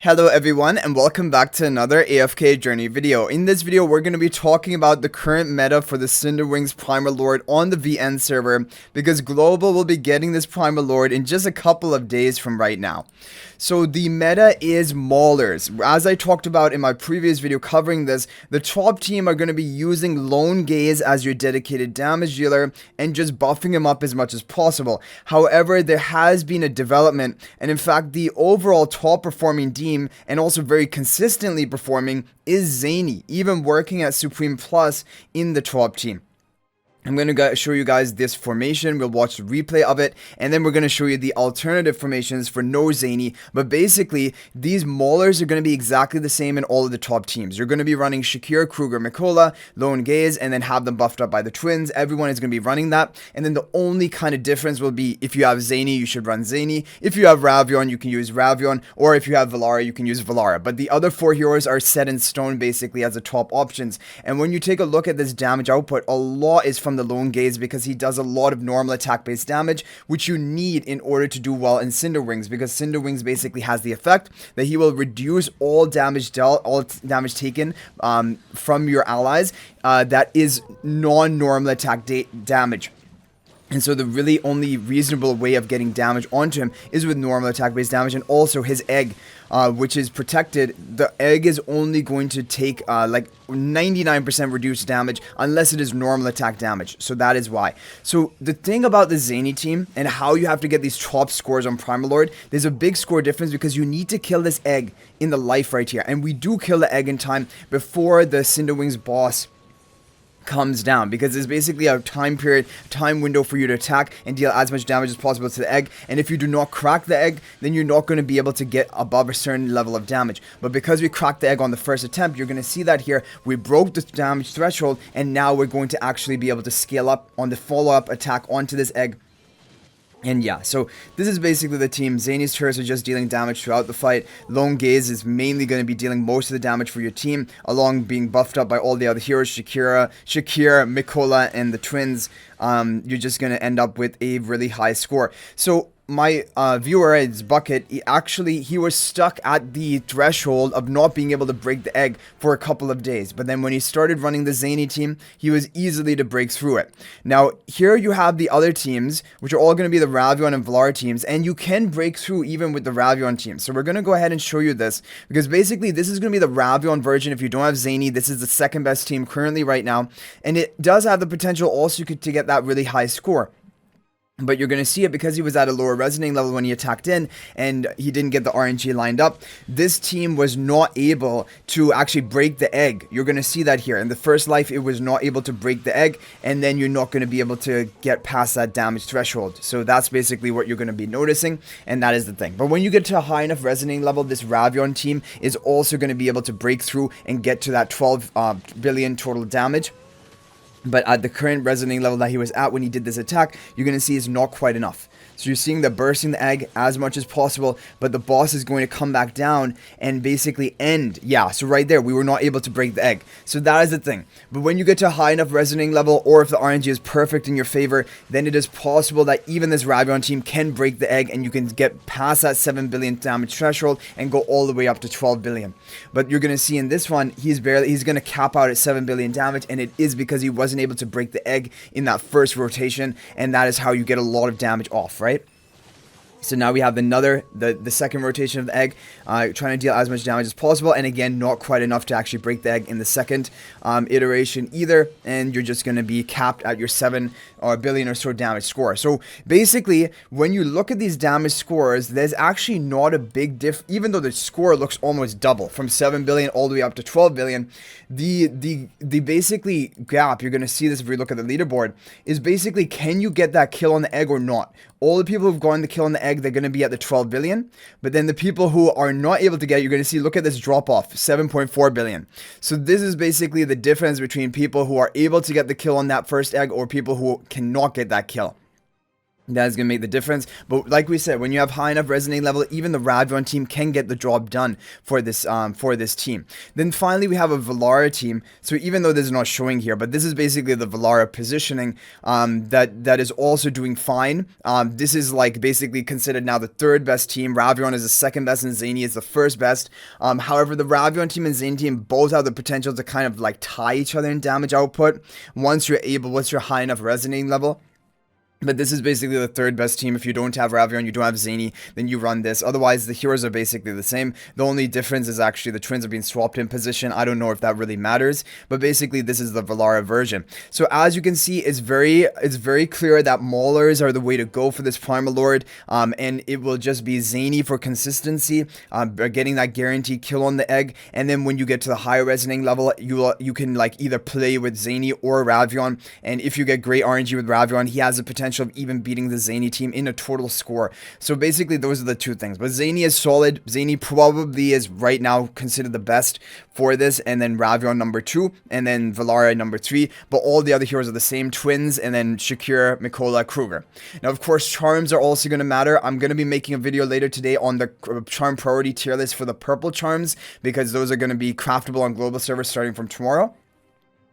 Hello everyone and welcome back to another AFK journey video. In this video we're going to be talking about the current meta for the Cinderwings Primal Lord on the VN server, because Global will be getting this Primal Lord in just a couple of days from right now. So the meta is Maulers. As I talked about in my previous video covering this, the top team are going to be using Lone Gaze as your dedicated damage dealer and just buffing him up as much as possible. However, there has been a development, and in fact the overall top performing team and also very consistently performing is Zanie, even working at Supreme Plus in the top team. I'm going to show you guys this formation. We'll watch the replay of it, and then we're going to show you the alternative formations for no Zanie. But basically, these Maulers are going to be exactly the same in all of the top teams. You're going to be running Shakir, Kruger, Mikola, Lone Gaze, and then have them buffed up by the twins. Everyone is going to be running that. And then the only kind of difference will be if you have Zanie, you should run Zanie. If you have Ravion, you can use Ravion. Or if you have Velara, you can use Velara. But the other four heroes are set in stone basically as the top options. And when you take a look at this damage output, a lot is from the Lone Gaze, because he does a lot of normal attack based damage, which you need in order to do well in Cinderwings, because Cinderwings basically has the effect that he will reduce all damage dealt, all damage taken from your allies that is non-normal attack damage. And so the really only reasonable way of getting damage onto him is with normal attack based damage. And also his egg, which is protected, the egg is only going to take like 99% reduced damage unless it is normal attack damage. So that is why. So the thing about the Zanie team and how you have to get these top scores on Primal Lord, there's a big score difference because you need to kill this egg in the life right here. And we do kill the egg in time before the Cinderwings boss comes down, because there's basically a time window for you to attack and deal as much damage as possible to the egg. And if you do not crack the egg, then you're not going to be able to get above a certain level of damage. But because we cracked the egg on the first attempt, you're going to see that here we broke the damage threshold, and now we're going to actually be able to scale up on the follow-up attack onto this egg. And yeah, so this is basically the team. Zanie's turrets are just dealing damage throughout the fight. Lone Gaze is mainly going to be dealing most of the damage for your team, along being buffed up by all the other heroes, Shakir, Mikola, and the twins. You're just going to end up with a really high score. So my viewer, it's Bucket, he was stuck at the threshold of not being able to break the egg for a couple of days. But then when he started running the Zanie team, he was easily to break through it. Now, here you have the other teams, which are all going to be the Ravion and Velara teams, and you can break through even with the Ravion team. So we're going to go ahead and show you this, because basically this is going to be the Ravion version. If you don't have Zanie, this is the second best team currently right now, and it does have the potential also to get that really high score. But you're going to see it because he was at a lower resonating level when he attacked in, and he didn't get the RNG lined up. This team was not able to actually break the egg. You're going to see that here. In the first life, it was not able to break the egg, and then you're not going to be able to get past that damage threshold. So that's basically what you're going to be noticing, and that is the thing. But when you get to a high enough resonating level, this Ravion team is also going to be able to break through and get to that 12 billion total damage. But at the current resonating level that he was at when he did this attack, you're going to see is not quite enough. So you're seeing the bursting the egg as much as possible, but the boss is going to come back down and basically end. Yeah, so right there, we were not able to break the egg. So that is the thing. But when you get to a high enough resonating level, or if the RNG is perfect in your favor, then it is possible that even this Ravion team can break the egg, and you can get past that 7 billion damage threshold and go all the way up to 12 billion. But you're going to see in this one, he's going to cap out at 7 billion damage, and it is because he wasn't able to break the egg in that first rotation, and that is how you get a lot of damage off, right? So now we have the second rotation of the egg, trying to deal as much damage as possible, and again, not quite enough to actually break the egg in the second iteration either, and you're just going to be capped at your 7 billion or so damage score. So basically, when you look at these damage scores, there's actually not a big diff, even though the score looks almost double, from 7 billion all the way up to 12 billion, the basically gap, you're going to see this if we look at the leaderboard, is basically, can you get that kill on the egg or not? All the people who've gotten the kill on the egg, they're going to be at the 12 billion. But then the people who are not able to get it, you're going to see, look at this drop off, 7.4 billion. So this is basically the difference between people who are able to get the kill on that first egg or people who cannot get that kill. That is going to make the difference. But like we said, when you have high enough resonating level, even the Ravion team can get the job done for this team. Then finally, we have a Velara team. So even though this is not showing here, but this is basically the Velara positioning that is also doing fine. This is like basically considered now the third best team. Ravion is the second best, and Zanie is the first best. However, the Ravion team and Zanie team both have the potential to kind of like tie each other in damage output once you're high enough resonating level. But this is basically the third best team. If you don't have Ravion, you don't have Zanie, then you run this. Otherwise, the heroes are basically the same. The only difference is actually the twins are being swapped in position. I don't know if that really matters, but basically this is the Velara version. So as you can see, it's very clear that Maulers are the way to go for this Primal Lord, and it will just be Zanie for consistency, getting that guaranteed kill on the egg. And then when you get to the higher resonating level, you can like either play with Zanie or Ravion. And if you get great RNG with Ravion, he has the potential of even beating the Zanie team in a total score. So basically those are the two things. But Zanie is solid. Zanie probably is right now considered the best for this, and then Ravion number 2, and then Velara number 3. But all the other heroes are the same, twins, and then Shakir, Mikola, Kruger. Now of course charms are also going to matter. I'm going to be making a video later today on the charm priority tier list for the purple charms, because those are going to be craftable on global servers starting from tomorrow.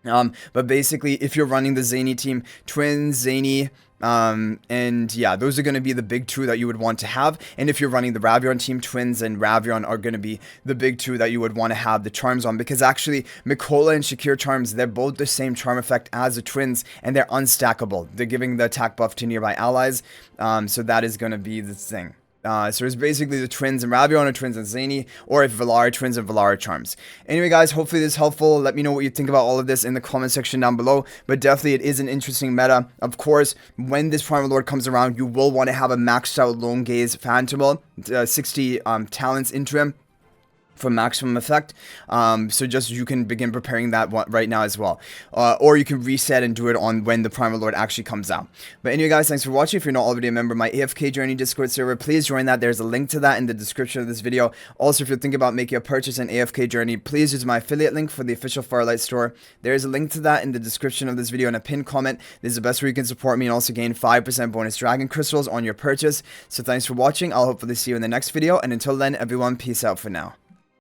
But basically, if you're running the Zanie team, twins, Zanie, and yeah, those are going to be the big two that you would want to have. And if you're running the Ravion team, twins and Ravion are going to be the big two that you would want to have the charms on, because actually Mikola and Shakir charms, they're both the same charm effect as the twins, and they're unstackable. They're giving the attack buff to nearby allies, so that is going to be the thing. So it's basically the twins and Ravion or twins and Zanie, or if Velara twins and Velara charms. Anyway guys, hopefully this is helpful. Let me know what you think about all of this in the comment section down below. But definitely it is an interesting meta. Of course, when this Primal Lord comes around, you will want to have a maxed out Lone Gaze Phantom, 60 talents into him for maximum effect. So just you can begin preparing that one right now as well, or you can reset and do it on when the Primal Lord actually comes out. But anyway guys, thanks for watching. If you're not already a member of my AFK Journey Discord server, please join that. There's a link to that in the description of this video. Also, if you're thinking about making a purchase in AFK Journey, please use my affiliate link for the official Firelight store. There is a link to that in the description of this video and a pinned comment. This is the best way you can support me and also gain 5% bonus dragon crystals on your purchase. So thanks for watching. I'll hopefully see you in the next video, and until then everyone, peace out for now.